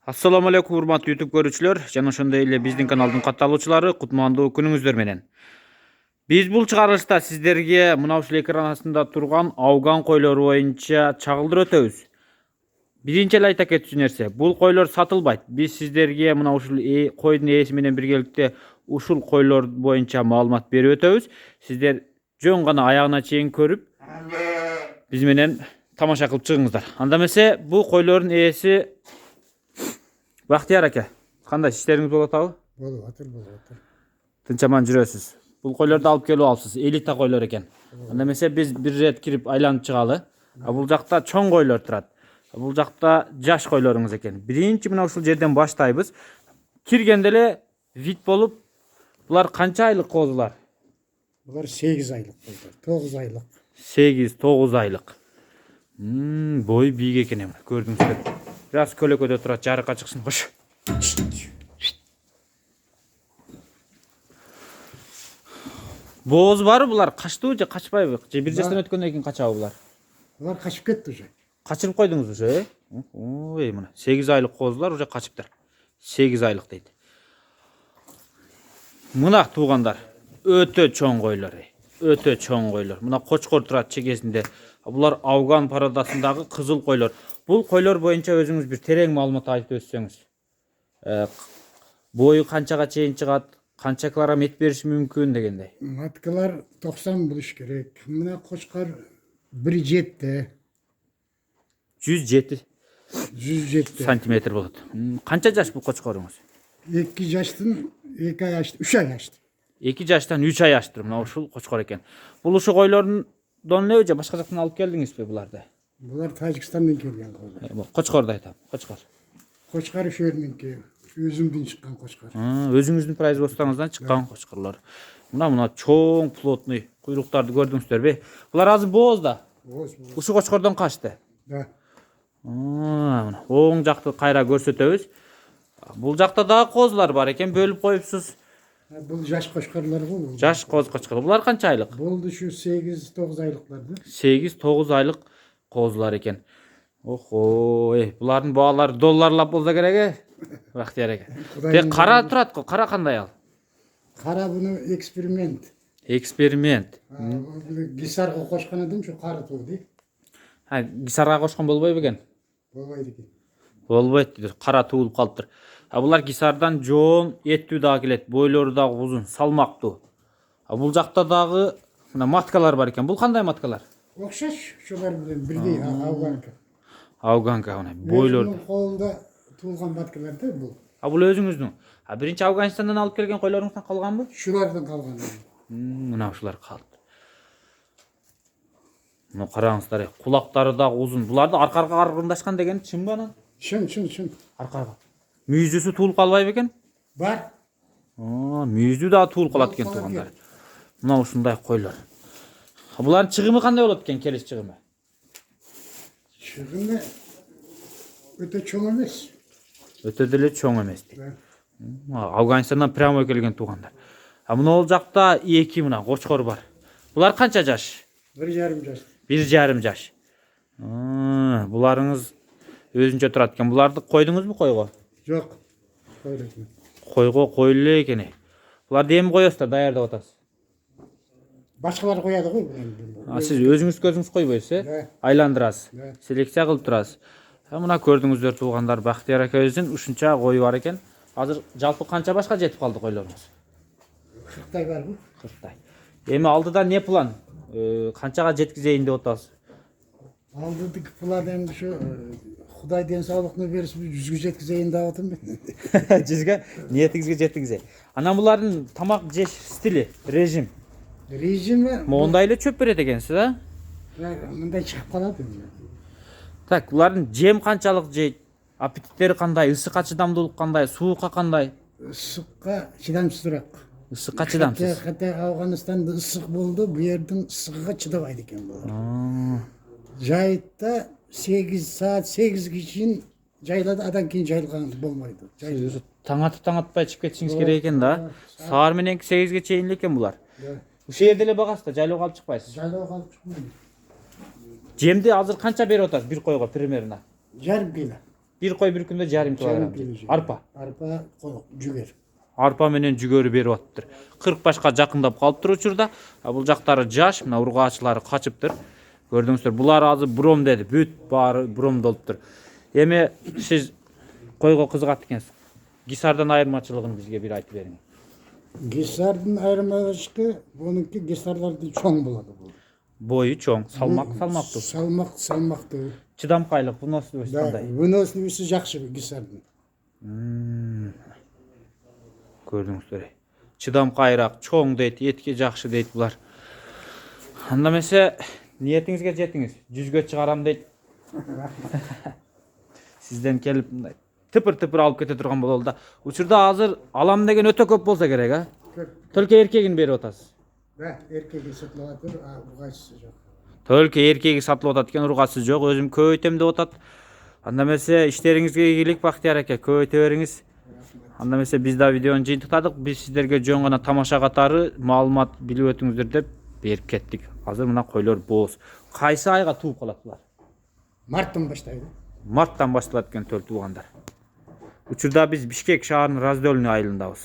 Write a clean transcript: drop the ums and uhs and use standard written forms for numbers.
Assalamu alaikum урматтуу YouTube көрүүчүлөр жана ошондой эле биздин каналдын катталуучулары кутмандуу күнүңүздөр менен. Биз бул чыгарылышта сиздерге мына ушул экран астында турган ауган койлору боюнча чагылдырып өтөбүз. Биринчи эле айта кетчү нерсе, бул койлор сатылбайт. Биз сиздерге мына ушул койдун ээси менен биргеликте ушул койлор боюнча маалымат берип өтөбүз. Сиздер жөн гана аягына чейин көрүп, биз менен тамаша кылып чыгыңыздар. Анда эмесе бул койлордун ээси Бактияр ака, кандай иштериңиз болуп атабы? Болуп атыр. Тынч аман жүрөсүз. Бул койлорду алып келип алыпсыз. Элита койлор экен. Анда эмесе биз бир рет кирип айланып чыгалы. Бул жакта чоң койлор турат. Бул жакта жаш койлоруңуз экен. Биринчи мына ушул жерден баштайбыз. Киргенде эле вид болуп, булар канча айлык козулар? Булар 8 айлык койлор, 9 айлык. 8-9 айлык. Бой бийик экен, көрдүңүздөр. Biraz kölöködө турат, жарыкка чыксын, кош. Бооз барбы булар? Качтыбы же качпайбы? Же бир жаштан өткөндөн кийин качабы булар? Булар качып кетти уже. Качырып койдуңуз уже, Ой, мына 8 айлык козулар уже качыптыр. 8 айлык дейт. Мына туугандар, өтө чоң койлор. Өтө чоң койлор. Мына кочкор турат чегесинде. Булар Ауган парадасындагы кызыл койлор. Бул койлор боюнча өзүңүз бир терең маалымат айтып өтсөңүз. Бою канчага чейин чыгат, канча килограмм эт бериши мүмкүн дегендей. Маткалар 90 болуш керек. Мына кочкор 1,7. 107 107. сантиметр болот. Канча жаш бул кочкоруңуз? 2 жаштын 2 ай ашты, 3 ай ашты. 2 жаштан 3 ай аштыр мына ушул кочкор экен. Бул ушу койлордон эле же башка жактан алып келдиңизби буларды? Булар Тажикстандан келген койлор. Кочкорду айтам, кочкор. Кочкор шөөрүнүнкү, өзүмдүн чыккан кочкор. Өзүңүздүн производствоңуздан чыккан кочкорлор. Мына чоң плотный куйруктарды көрдүңүздөрбү? Булар азыр боозда. Бооз. Ушу кочкордон качты. Да. Мына оң жакты кайра көрсөтөбүз. Бул жакта дагы козулар бар экен, бөлүп коюпсуз. Бул жаш кочкорлор го. Жаш кочкор. Булар канча айлык? Бул ушу 8-9 айлыкларды. 8-9 айлык козулар экен. Охо, булардын баалары долларлап болсо керек Бактияр ака. Тек кара турат го, кара кандай ал? Кара буну эксперимент. Эксперимент. Гисарга кошкон ушу кара тууди. Гисарга кошкон болбойбу экен? Болбойт экен. Болбойт дейт, кара туулуп калыптыр. Булар гисардан жоон, эттүү дагы келет, бойлору дагы узун, салмактуу. Бул жакта дагы мына маткалар бар экен. Бул кандай маткалар? Окшош, шулар менен бирдей ауганка. Ауганка мына бойлор. Өзүмдүн колунда туулган маткалар да бул. Бул өзүңүздүн. Биринчи Афганистандан алып келген койлоруңуздан калганбы? Шулардан калган. Мына ушулар калды. Мына караңыздар, кулактары дагы узун. Буларды аркага каргындашкан деген чынбы анан? Чын. Аркага. Мүйүзүсү туулуп калбайбы экен? Бар. Мүйүзү дагы туулуп калат экен туугандар. Мына ушундай койлор. Булардын чыгымы кандай болот экен, келиш чыгымы? Чыгымы өтө чоң эмес. Өтө деле чоң эмес дейт. Афганистандан прямо келген туугандар. Мына ол жакта эки мына кочкор бар. Булар канча жаш? 1,5 жаш. 1,5 жаш. Буларыңыз өзүнчө турат экен. Буларды койдуңузбу койго? Жок. Койдум. Койго коюлу эле экен. Буларды эми коесуздар, даярдап атасыз. Башкалар коёду го. Сиз өзүңүз көзүңүз койбойсуз, айландырасыз. Селекция кылып турасыз. Мына көрдүңүздөр туугандар, Бактияр акабыздын ушунча кою бар экен. Азыр жалпы канча башка жетип калды койлоруңуз? 40 барбы? 40. Эми алдыда не план? Канчага жеткизейин деп атасыз? Алдыдагы план эми ушу Кудай ден соолукту берсин, 100гө жеткизейин деп атам мен. 100гө, ниетиңизге жетиңиз. Анан булардын тамак жеш стили, режим. Режими Мондай эле чөп берет экенсиз, а? мындай чыгып калат эми. Так, булардын жем канчалык жейт? Аппетиттери кандай? Ысыкка чыдамдуулук кандай? Суукка кандай? Ысыкка чыдамсызыраак. Ысыкка чыдамсыз. Ката Афганистанда ысык болду, бу жердин ысыгыга чыдабайт экен булар. Жайытта 8 саат 8ге чейин жайлады, адан кийин жайылган болмойду. Таң атпай чыгып кетишиңиз керек экен да. Саар мененки 8ге чейин эле экен булар. Ушул жерде эле багасыз да, жайлоого алып чыкпайсыз. Жайлоого алып чыкпайм. Жемди азыр канча берип атасыз бир койго примерно? Жарым кило. Bir koy bir күндө жарым килограмм. Арпа. Arpa, жүгер. Арпа менен жүгөрү берип атыптыр. 40 башка жакындап калыптыр учурда. Бул жактары жаш, мына ургаачылары качыптыр. Көрдүңүздөр, булар азыр бром деди. Бүт баары бром болуптур. Эми сиз койго кызыгат экенсиз. Гисардан айырмачылыгын бизге бир айтып бериңиз. Gisardın ayırmalışı, bununki gisarlarda çoğun buladı bu. Boyu чоң, салмактуу. Salmaktı. Чыдамкайлык, выносливость кандай? Выносливости жақсы gisardın. Көрдүңүздөр. Чыдамкайраак, чоң дейт, этке жакшы дейт булар. Анда эмесе ниетиңизге жетиңиз. 100гө чыгарам дейт. Сизден келип мындай тыпыр алып кете турган бололу да. Учурда азыр алам деген өтө көп болсо керек, а? Только эркегин берип атасыз. Да, erkek satılıp atır, urgaçısı yok. Только эркеги сатылып атат экен, ургасы жок, өзүм көбөйтөм деп атат. Анда эмесе иштериңизге ийгилик, Бактияр аке, көбөйтө бериңиз. Анда эмесе биз да видеону жыйынтыктадык. Биз сиздерге жөн гана тамаша катары маалымат билип өтүңүздөр деп берип кеттик. Азыр мына койлор бооз. Кайсы айга тууп калат булар? Mart'tan başlaydı. Марттан башталат экен төл туугандар. Учурда биз Бишкек шаарынын Раздольный айылындабыз.